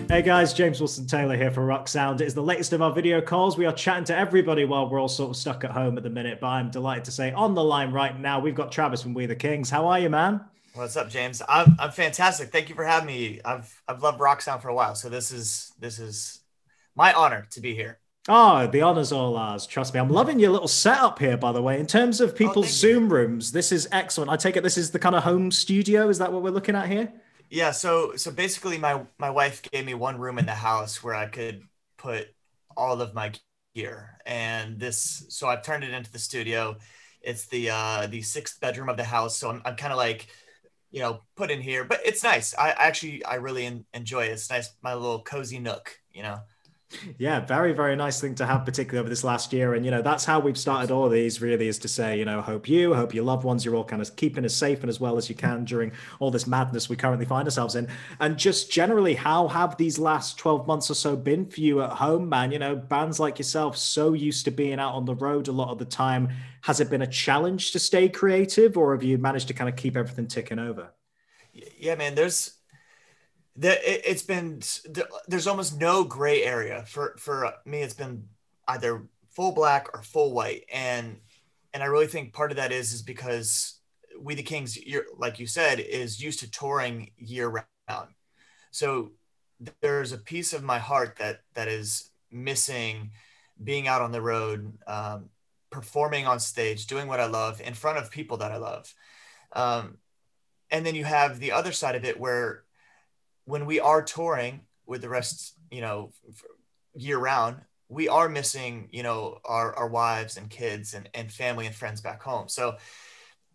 Hey guys, James Wilson Taylor here for Rock Sound. It is the latest of our video calls. We are chatting to everybody while we're all sort of stuck at home at the minute, but I'm delighted to say on the line right now, we've got Travis from We the Kings. How are you, man? What's up, James? I'm fantastic. Thank you for having me. I've loved Rock Sound for a while, so this is my honor to be here. Oh, the honor's all ours. Trust me. I'm loving your little setup here, by the way. In terms of Oh, people's thank you. Zoom rooms, this is excellent. I take it this is the kind of home studio. Is that what we're looking at here? Yeah, so basically my wife gave me one room in the house where I could put all of my gear. And this so I've turned it into the studio. It's the sixth bedroom of the house. So I'm kind of like, put in here, but it's nice. I really enjoy it. It's nice, my little cozy nook. Yeah, very, very nice thing to have, particularly over this last year. And, that's how we've started all of these really is to say, hope your loved ones, you're all kind of keeping as safe and as well as you can during all this madness we currently find ourselves in. And just generally, how have these last 12 months or so been for you at home, man? Bands like yourself, so used to being out on the road a lot of the time. Has it been a challenge to stay creative or have you managed to kind of keep everything ticking over? Yeah, man, it's been there's almost no gray area for me. It's been either full black or full white, and I really think part of that is because We the Kings, like you said, is used to touring year round. So there's a piece of my heart that is missing being out on the road, performing on stage, doing what I love in front of people that I love. Um, and then you have the other side of it where when we are touring with the rest, year round, we are missing, our wives and kids and family and friends back home. So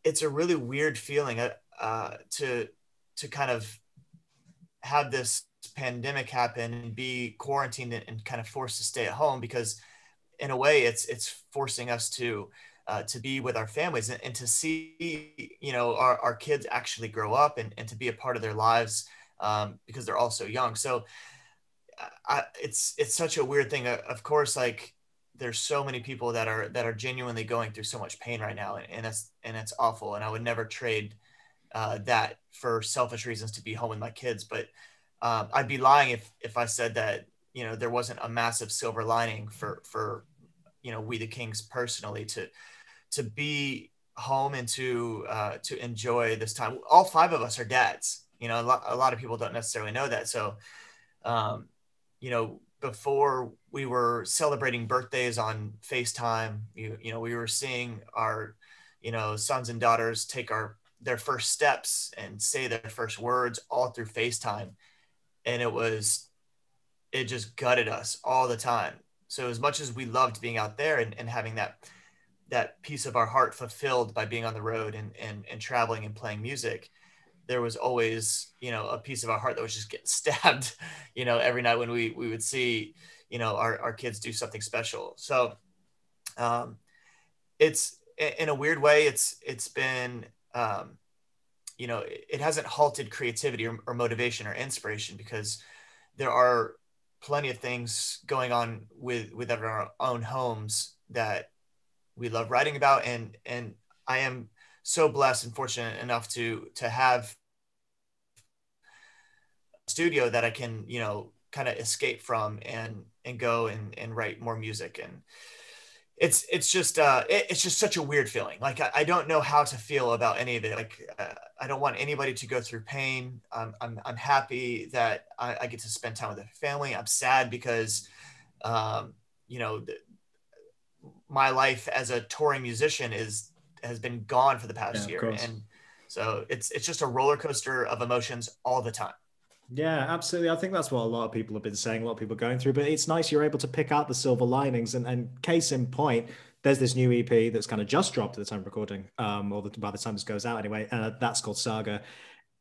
it's a really weird feeling to kind of have this pandemic happen and be quarantined and kind of forced to stay at home because in a way it's forcing us to be with our families and to see our kids actually grow up and to be a part of their lives because they're all so young. So it's such a weird thing. Of course, like there's so many people that are genuinely going through so much pain right now, and it's awful. And I would never trade that for selfish reasons to be home with my kids. But I'd be lying if I said that there wasn't a massive silver lining for We the Kings personally to be home and to enjoy this time. All five of us are dads. A lot of people don't necessarily know that. So, um, before we were celebrating birthdays on FaceTime, we were seeing our, sons and daughters take their first steps and say their first words all through FaceTime. And it just gutted us all the time. So as much as we loved being out there and having that piece of our heart fulfilled by being on the road and traveling and playing music, there was always, a piece of our heart that was just getting stabbed, every night when we would see, our kids do something special. So um, it's in a weird way, it's been, it hasn't halted creativity or motivation or inspiration because there are plenty of things going on with our own homes that we love writing about. And I am so blessed and fortunate enough to have a studio that I can, kind of escape from and go and write more music. And it's just such a weird feeling. Like I don't know how to feel about any of it. Like I don't want anybody to go through pain. I'm happy that I get to spend time with the family. I'm sad because um, you know the, my life as a touring musician has been gone for the Yeah, past of year, course. and so it's just a roller coaster of emotions all the time. Yeah, absolutely. I think that's what a lot of people have been saying, a lot of people going through, but it's nice you're able to pick out the silver linings. And case in point, there's this new EP that's kind of just dropped at the time of recording, by the time this goes out anyway. That's called Saga.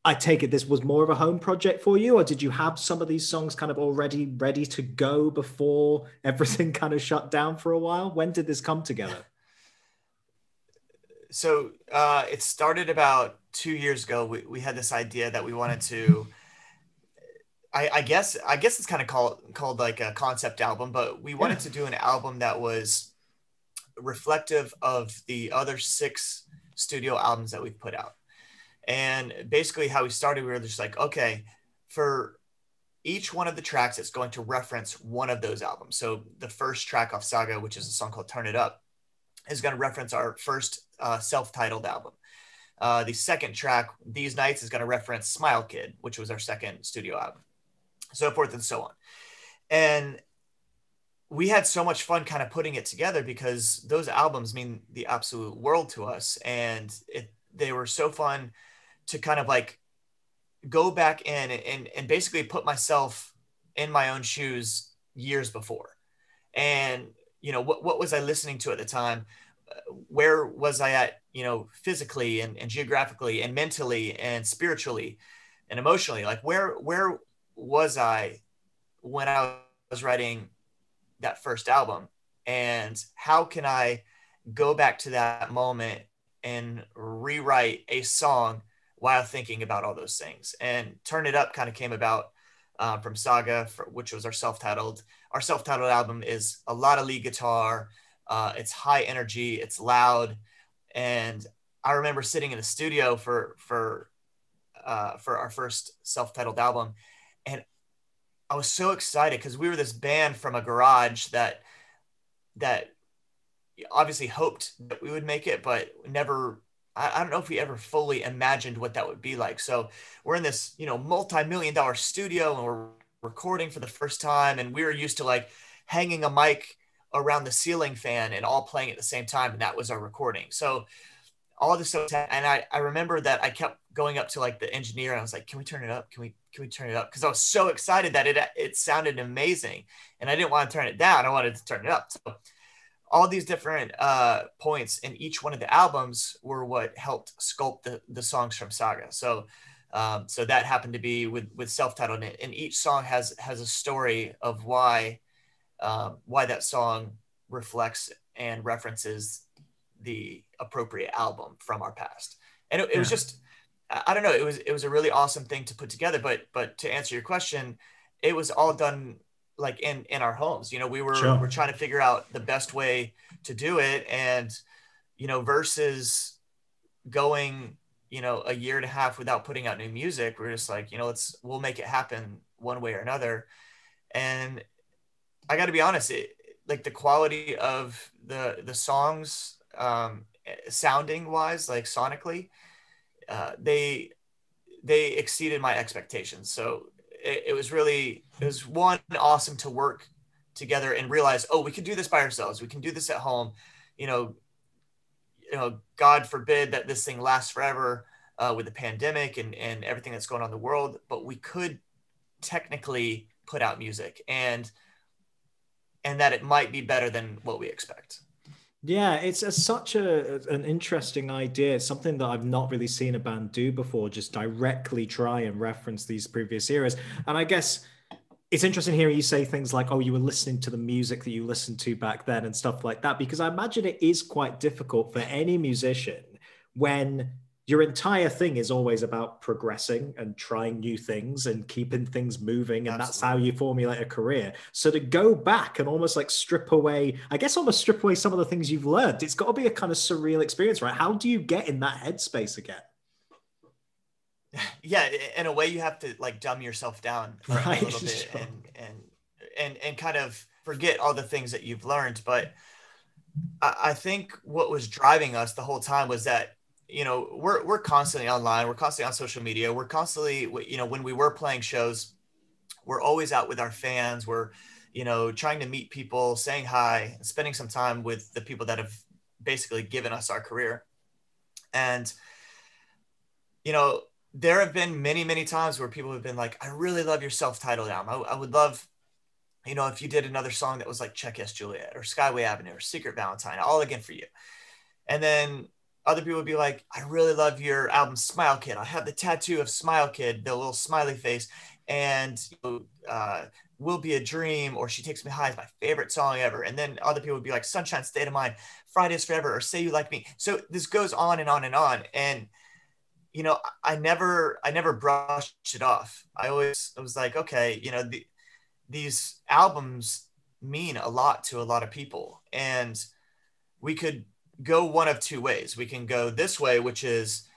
I take it this was more of a home project for you, or did you have some of these songs kind of already ready to go before everything kind of shut down for a while? When did this come together? So it started about 2 years ago. We had this idea that we wanted to. I guess it's kind of called like a concept album, but we Yeah. wanted to do an album that was reflective of the other six studio albums that we've put out. And basically, how we started, we were just like, okay, for each one of the tracks is going to reference one of those albums. So the first track off Saga, which is a song called Turn It Up, is going to reference our first self-titled album. The second track, These Nights, is going to reference Smile Kid, which was our second studio album, so forth and so on. And we had so much fun kind of putting it together because those albums mean the absolute world to us. And they were so fun to kind of like go back in and basically put myself in my own shoes years before. And, you know, what was I listening to at the time? Where was I at, you know, physically and geographically and mentally and spiritually and emotionally? Like where was I when I was writing that first album, and how can I go back to that moment and rewrite a song while thinking about all those things? And Turn It Up kind of came about from Saga, which was our self-titled. Our self-titled album is a lot of lead guitar. It's high energy. It's loud. And I remember sitting in the studio for our first self-titled album, and I was so excited because we were this band from a garage that obviously hoped that we would make it, but never. I don't know if we ever fully imagined what that would be like. So we're in this, you know, multi-million-dollar studio and we're recording for the first time, and we were used to like hanging a mic around the ceiling fan and all playing at the same time, and that was our recording. So all this stuff, and I remember that I kept going up to like the engineer and I was like, can we turn it up? Can we turn it up? Because I was so excited that it sounded amazing, and I didn't want to turn it down. I wanted to turn it up. So all these different points in each one of the albums were what helped sculpt the songs from Saga. So so that happened to be with self-titled, and each song has a story of why that song reflects and references the appropriate album from our past. And it was just, I don't know, it was a really awesome thing to put together. But to answer your question, it was all done like in our homes. You know, we're trying to figure out the best way to do it. And, you know, versus going, you know, a year and a half without putting out new music, we're just like, you know, we'll make it happen one way or another. And I got to be honest, like the quality of the songs, sounding wise, like sonically, they exceeded my expectations. So it was one awesome to work together and realize, oh, we can do this by ourselves. We can do this at home. You know, God forbid that this thing lasts forever with the pandemic and everything that's going on in the world, but we could technically put out music and that it might be better than what we expect. Yeah, it's such an interesting idea. It's something that I've not really seen a band do before, just directly try and reference these previous eras. And I guess it's interesting hearing you say things like, oh, you were listening to the music that you listened to back then and stuff like that, because I imagine it is quite difficult for any musician when your entire thing is always about progressing and trying new things and keeping things moving. And that's how you formulate a career. So to go back and almost like strip away, I guess almost strip away some of the things you've learned, it's got to be a kind of surreal experience, right? How do you get in that headspace again? Yeah, in a way you have to like dumb yourself down a little bit Sure. and kind of forget all the things that you've learned. But I think what was driving us the whole time was that, you know, we're constantly online, we're constantly on social media, we're constantly, you know, when we were playing shows, we're always out with our fans, we're, you know, trying to meet people, saying hi, spending some time with the people that have basically given us our career. And, you know, there have been many times where people have been like, I really love your self-titled album. I would love, you know, if you did another song that was like Check Yes Juliet or Skyway Avenue or Secret Valentine, all again for you. And then other people would be like, I really love your album Smile Kid. I have the tattoo of Smile Kid, the little smiley face. And Will Be a Dream or She Takes Me High is my favorite song ever. And then other people would be like Sunshine State of Mind, Fridays Forever, or Say You Like Me. So this goes on and on and on. And you know, I never brushed it off. I was like, okay, you know, these albums mean a lot to a lot of people, and we could go one of two ways. We can go this way, which is,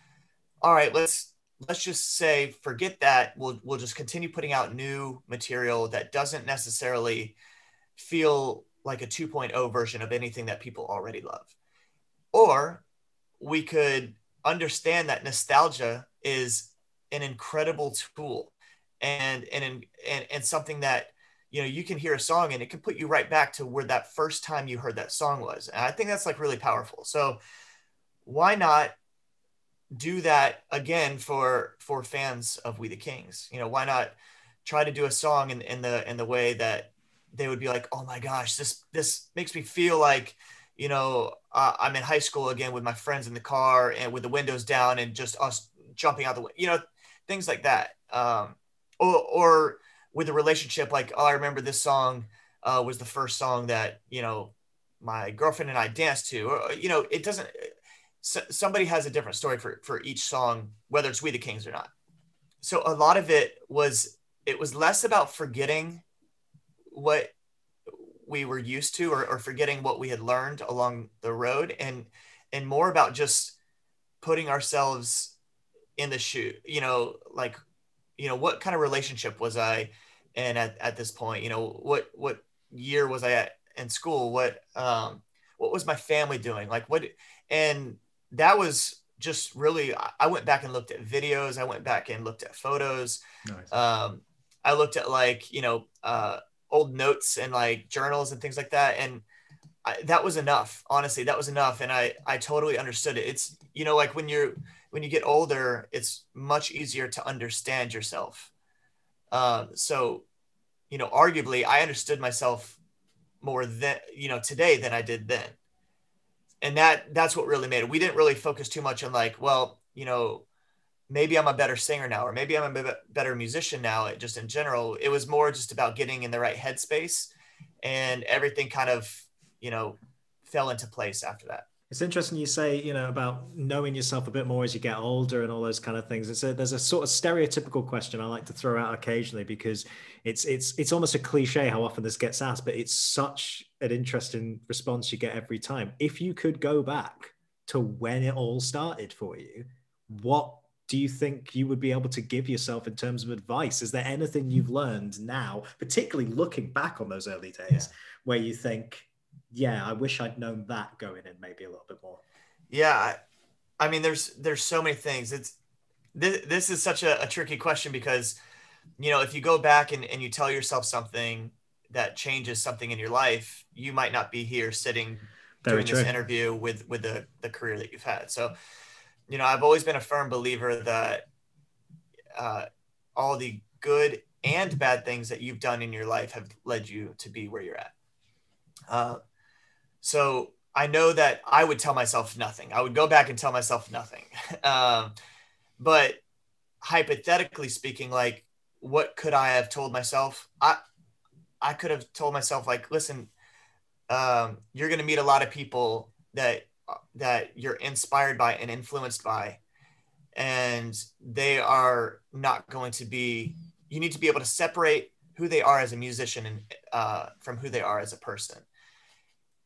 all right, let's let's just say forget that. We'll just continue putting out new material that doesn't necessarily feel like a 2.0 version of anything that people already love. Or we could understand that nostalgia is an incredible tool, and something that, you know, you can hear a song and it can put you right back to where that first time you heard that song was. And I think that's like really powerful. So why not do that again for fans of We the Kings? You know, why not try to do a song in the way that they would be like, oh my gosh, this makes me feel like, you know, I'm in high school again with my friends in the car and with the windows down and just us jumping out the way, you know, things like that. Or with a relationship, like, oh, I remember this song was the first song that, you know, my girlfriend and I danced to, or, you know, it doesn't, somebody has a different story for each song, whether it's We the Kings or not. So a lot of it was less about forgetting what we were used to, or forgetting what we had learned along the road, and more about just putting ourselves in the shoe, you know, like, you know, what kind of relationship was I in at this point? You know, what year was I at in school? What was my family doing? Like what, and that was just really, I went back and looked at videos. I went back and looked at photos. Nice. I looked at, like, you know, old notes and like journals and things like that. And that was enough. Honestly, that was enough. And I totally understood it. It's, you know, like when you get older, it's much easier to understand yourself. So, you know, arguably I understood myself more than, you know, today than I did then. And that's what really made it. We didn't really focus too much on like, well, you know, maybe I'm a better singer now, or maybe I'm a better musician now. Just in general, it was more just about getting in the right headspace, and everything kind of, you know, fell into place after that. It's interesting you say, you know, about knowing yourself a bit more as you get older and all those kind of things. There's a sort of stereotypical question I like to throw out occasionally because it's almost a cliche how often this gets asked, but it's such an interesting response you get every time. If you could go back to when it all started for you, what do you think you would be able to give yourself in terms of advice? Is there anything you've learned now, particularly looking back on those early days, Yeah. where you think, yeah, I wish I'd known that going in maybe a little bit more? Yeah. I mean, there's so many things. This is such a tricky question because, you know, if you go back and you tell yourself something that changes something in your life, you might not be here sitting Very doing this true. interview with the career that you've had. So, you know, I've always been a firm believer that uh, all the good and bad things that you've done in your life have led you to be where you're at. Uh, so I know that I would tell myself nothing. I would go back and tell myself nothing. But hypothetically speaking, like, what could I have told myself? I could have told myself, like, listen, you're going to meet a lot of people that you're inspired by and influenced by, and they are not going to be. You need to be able to separate who they are as a musician and from who they are as a person.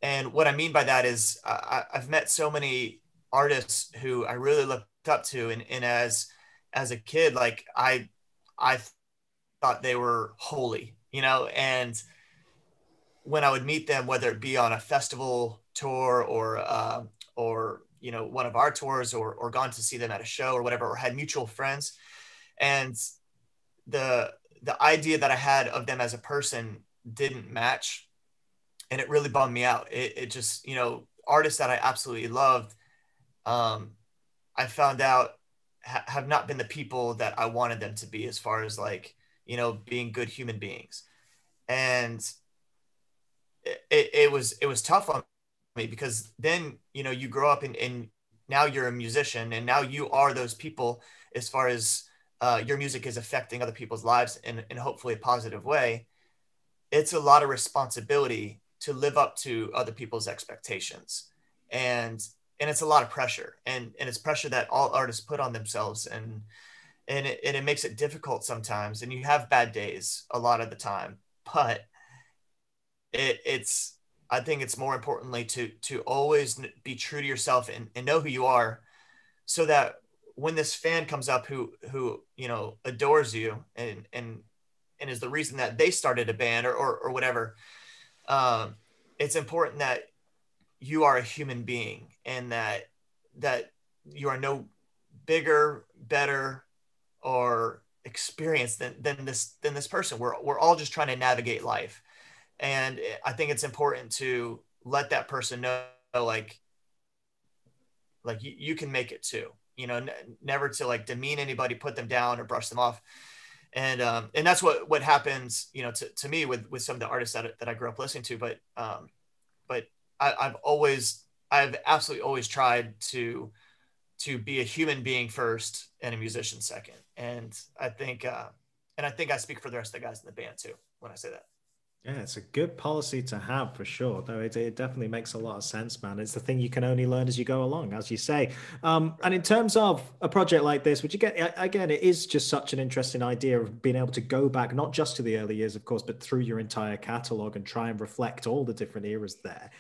And what I mean by that is I've met so many artists who I really looked up to, and as a kid, like I thought they were holy, you know, and when I would meet them, whether it be on a festival tour or you know, one of our tours, or gone to see them at a show or whatever, or had mutual friends, and the the idea that I had of them as a person didn't match, and it really bummed me out. It just, you know, artists that I absolutely loved, um, I found out have not been the people that I wanted them to be, as far as like, you know, being good human beings. And it was tough on me because then, you know, you grow up and now you're a musician, and now you are those people, as far as your music is affecting other people's lives in hopefully a positive way. It's a lot of responsibility to live up to other people's expectations, and it's a lot of pressure, and it's pressure that all artists put on themselves, and it makes it difficult sometimes, and you have bad days a lot of the time. But it's, I think it's more importantly to always be true to yourself, and know who you are, so that when this fan comes up who adores you and is the reason that they started a band or whatever, um, it's important that you are a human being and that you are no bigger, better, or experienced than this person. We're all just trying to navigate life, and I think it's important to let that person know, like you can make it too. Never to like demean anybody, put them down, or brush them off. And that's what happens, to me with some of the artists that I grew up listening to. But I've absolutely always tried to be a human being first and a musician second. And I think I speak for the rest of the guys in the band too when I say that. Yeah, it's a good policy to have for sure. Though it definitely makes a lot of sense, man. It's the thing you can only learn as you go along, as you say. And in terms of a project like this, which again, it is just such an interesting idea of being able to go back, not just to the early years, of course, but through your entire catalog and try and reflect all the different eras there.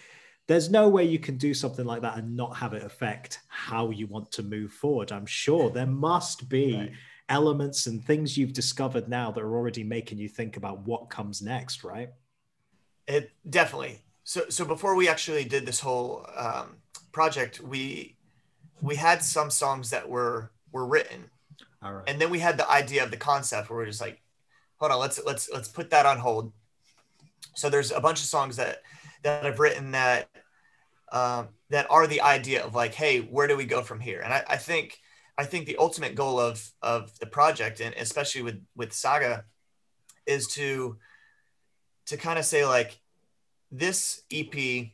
There's no way you can do something like that and not have it affect how you want to move forward. I'm sure there must be Right. elements and things you've discovered now that are already making you think about what comes next, right? It definitely. So before we actually did this whole project, we had some songs that were written, All right. and then we had the idea of the concept where we're just like, hold on, let's put that on hold. So there's a bunch of songs that I've written that are the idea of like, hey, where do we go from here? And I think the ultimate goal of the project, and especially with Saga, is to kind of say like, this EP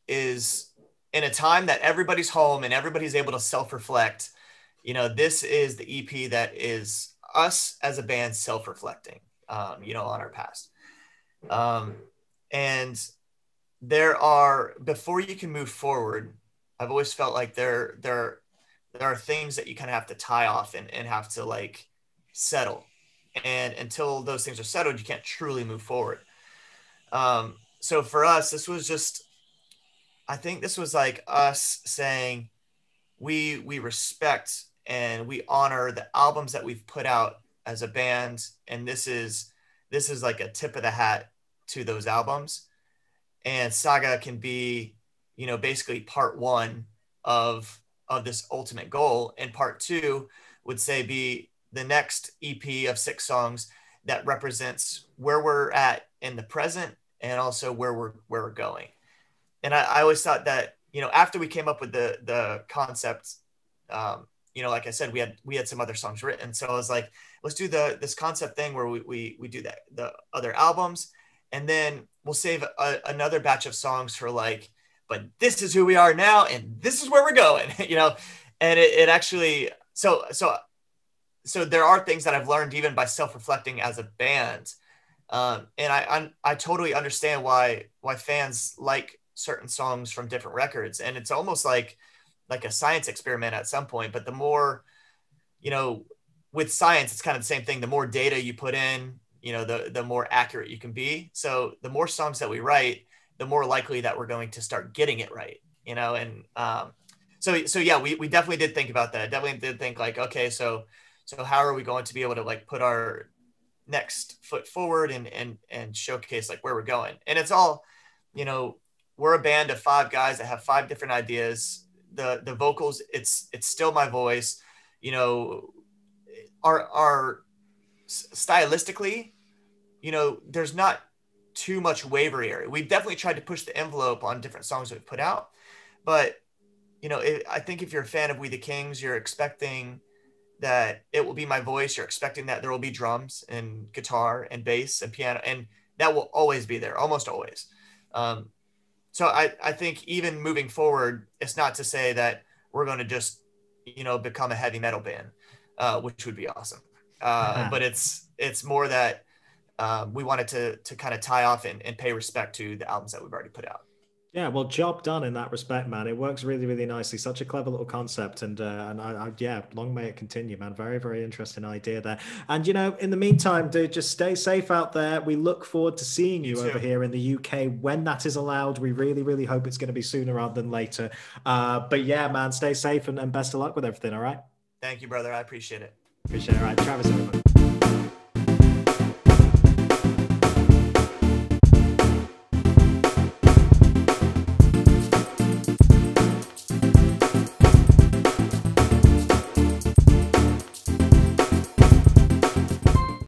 is in a time that everybody's home and everybody's able to self-reflect. This is the EP that is us as a band self-reflecting, on our past. Um, and before you can move forward, I've always felt like there are things that you kind of have to tie off and have to like settle. And until those things are settled, you can't truly move forward. So for us, I think this was like us saying we respect and we honor the albums that we've put out as a band. And this is like a tip of the hat to those albums. And Saga can be, basically part one of this ultimate goal. And part two would say be the next EP of 6 songs that represents where we're at in the present and also where we're going. And I always thought that, after we came up with the concept, like I said, we had some other songs written. So I was like, let's do this concept thing where we do that, the other albums, and then we'll save another batch of songs for like, but this is who we are now, and this is where we're going, and it actually, so there are things that I've learned even by self-reflecting as a band. And I totally understand why fans like certain songs from different records. And it's almost like a science experiment at some point, but the more, with science, it's kind of the same thing. The more data you put in, the more accurate you can be. So the more songs that we write, the more likely that we're going to start getting it right, and so yeah, we definitely did think about that. Definitely did think like, okay, so how are we going to be able to like put our next foot forward and showcase like where we're going? And it's all, we're a band of 5 guys that have 5 different ideas. The vocals, it's still my voice, are stylistically, there's not too much wavery area. We've definitely tried to push the envelope on different songs that we've put out, but I think if you're a fan of We the Kings, you're expecting that it will be my voice. You're expecting that there will be drums and guitar and bass and piano, and that will always be there, almost always. So I think even moving forward, it's not to say that we're going to just, become a heavy metal band, which would be awesome. But it's more that we wanted to kind of tie off and pay respect to the albums that we've already put out. Yeah, well, job done in that respect, man. It works really, really nicely. Such a clever little concept, and yeah, long may it continue, man. Very, very interesting idea there. And in the meantime, dude, just stay safe out there. We look forward to seeing You you over too. here in the UK when that is allowed. We really, really hope it's going to be sooner rather than later. But yeah, man, stay safe and best of luck with everything. All right. Thank you, brother. I appreciate it. Appreciate it. All right, Travis, everybody.